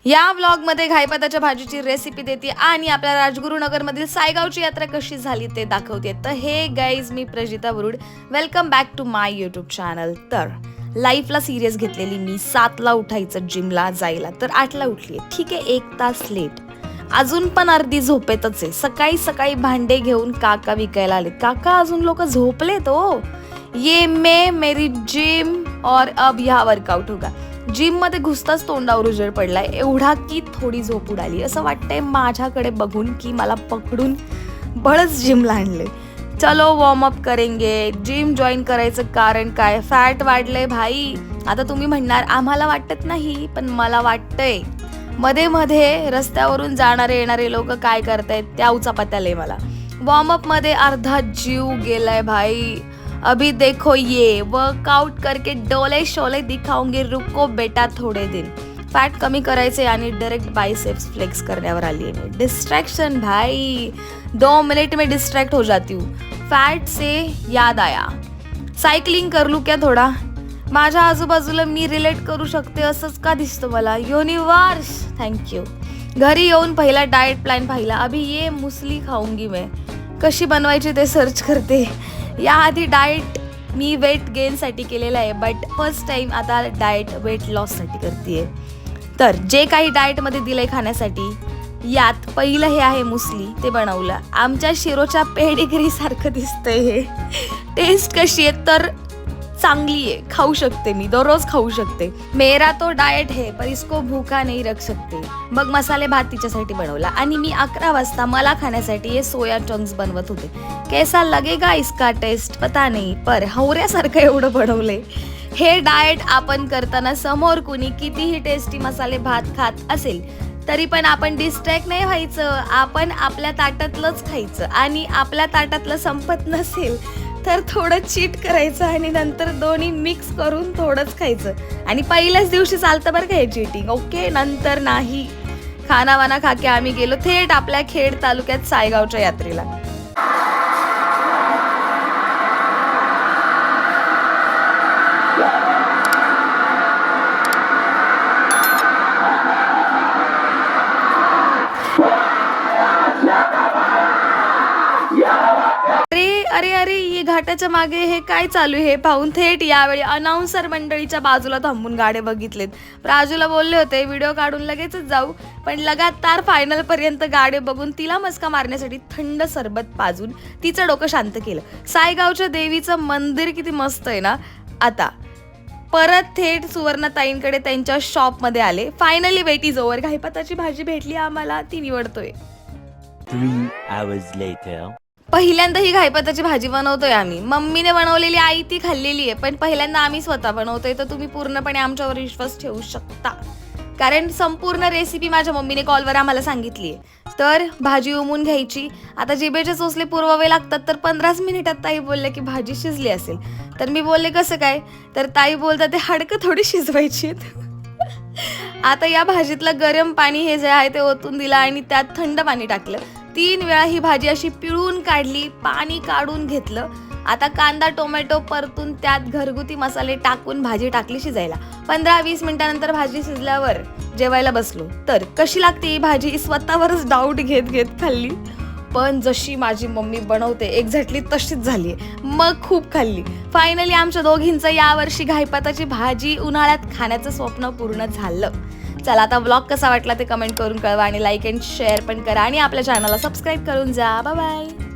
या व्लॉगमध्ये घाईपताच्या भाजीची रेसिपी देते आणि आपल्या राजगुरुनगरमधील सायगावची यात्रा कशी झाली ते दाखवते. तर हे गाईज, मी Prajita Varud, welcome back to my YouTube channel. तर लाईफला सिरियस घेतलेली मी 7ला उठायचं जिमला जायला, तर 8ला उठली. ठीक आहे, 1 तास लेट, अजून पण अर्धी झोपेतच आहे. सकाळी सकाळी भांडे घेऊन काका विकायला आले. काका अजून लोक झोपलेत हो. ये मेरी जिम और अब यहाँ वर्कआउट होगा. जिम मध्ये घुसताच तोंडावर उजेड पडलाय, एवढा की थोडी झोप उडाली. असं वाटतंय माझ्याकडे बघून की मला पकडून बळच जिमला आणले. चलो वॉर्मअप करेंगे. जिम जॉईन करायचं कारण काय? फॅट वाढलंय भाई. आता तुम्ही म्हणणार आम्हाला वाटत नाही, पण मला वाटतंय. मध्ये मध्ये रस्त्यावरून जाणारे येणारे लोक काय करतायत त्या उचापत्याले मला. वॉर्मअप मध्ये अर्धा जीव गेलाय भाई. अभी देखो ये वर्कआउट करके डोले शोले दिखाऊंगी, रुको बेटा थोडे दिन. फॅट कमी करायचे आणि डायरेक्ट बायसेप्स फ्लेक्स करण्यावर आली आहे मी. डिस्ट्रैक्शन भाई, 2 मिनट में डिस्ट्रैक्ट हो जाती हूँ. फॅट से याद आया, सायकलिंग कर लू क्या थोडा. माझ्या आजूबाजूला मी रिलेट करू शकते असंच का दिसतं मला? Universe thank you. घरी येऊन पहिला डाएट प्लॅन पाहिला. अभी ये मुसली खाऊंगी मैं. कशी बनवायची ते सर्च करते. याआधी डाएट मी वेट गेनसाठी केलेलं आहे, बट फर्स्ट टाइम आता डाएट वेट लॉससाठी करते. तर जे काही डाएटमध्ये दिलंय खाण्यासाठी, यात पहिलं हे आहे मुसली. ते बनवलं. आमच्या शिरोच्या पेडिग्री सारखं दिसतंय हे. टेस्ट कशी आहे? तर चांगली आहे, खाऊ शकते मी, दररोज खाऊ शकते. मेरा तो डाएट है पर इसको भूखा नहीं रख सकते. मग मसाले भात तिच्यासाठी बनवला आणि मी 11 वाजता मला खाण्यासाठी हे सोया चंक्स बनवत होते. कैसा लगेगा इसका टेस्ट पता नहीं, पर हवऱ्यासारखं एवढं बनवले. हे डाएट आपण करताना समोर कुणी कितीही टेस्टी मसाले भात खात असेल तरी पण आपण डिस्ट्रॅक्ट नाही व्हायचं. आपण आपल्या ताटातलंच खायचं आणि आपल्या ताटातलं संपत नसेल तर थोडं चीट करायचं आणि नंतर दोन्ही मिक्स करून थोडंच खायचं. आणि पहिल्याच दिवशी चालतं बरं का हे चीटिंग, ओके? नंतर नाही. खानावाना खाके आम्ही गेलो थेट आपल्या खेड तालुक्यात सायगावच्या यात्रेला. अरे अरे, ये घाटाच्या मागे हे काय चालू आहे हे पाहून थेट यावेळी अनाउन्सर मंडळीच्या बाजूला थांबून गाडे बघितलेत. राजूला बोलले होते व्हिडिओ काढून लगेचच जाऊ, पण लगातार फायनल पर्यंत गाडे बघून तिला मस्का मारण्यासाठी थंड सरबत पाजून तिचं डोकं शांत केलं. सायगावच्या देवीचं मंदिर किती मस्त आहे ना. आता परत थेट सुवर्णाताईंकडे त्यांच्या शॉपमध्ये आले. Finally wait is over. घाईपताची भाजी भेटली आम्हाला, ती निवडतोय. 3 hours later. पहिल्यांदा ही घाईपताची भाजी बनवतोय आम्ही. मम्मीने बनवलेली आई ती खाल्लेली आहे, पण पहिल्यांदा आम्ही स्वतः बनवतोय. तर तुम्ही पूर्णपणे आमच्यावर विश्वास ठेवू शकता, कारण संपूर्ण रेसिपी माझ्या मम्मीने कॉलवर आम्हाला सांगितली आहे. तर भाजी उमून घ्यायची. आता जिभेचे चोचले पुरवावे लागतात, तर 15 मिनिटात ताई बोलले की भाजी शिजली असेल. तर मी बोलले कसं काय? तर ताई बोलतात ते हाडकं थोडी शिजवायची आहेत. आता या भाजीतलं गरम पाणी हे जे आहे ते ओतून दिलं आणि त्यात थंड पाणी टाकलं. 3 वेळा ही भाजी अशी पिळून काढली, पाणी काढून घेतलं. आता कांदा टोमॅटो परतून त्यात घरगुती मसाले टाकून भाजी टाकली शिजायला. 15-20 मिनिटानंतर भाजी शिजल्यावर जेवायला बसलो. तर कशी लागते ही भाजी स्वतःवरच डाऊट घेत घेत खाल्ली. पण जशी माझी मम्मी बनवते एक्झॅक्टली तशीच झाली. मग खूप खाल्ली. फायनली आमच्या दोघींचं यावर्षी घाईपताची भाजी उन्हाळ्यात खाण्याचं स्वप्न पूर्ण झालं. चला, आता व्लॉग कसा वाटला ते कमेंट करून कळवा आणि लाईक अँड शेअर पण करा आणि आपल्या चॅनलला सबस्क्राईब करून जा. Bye bye.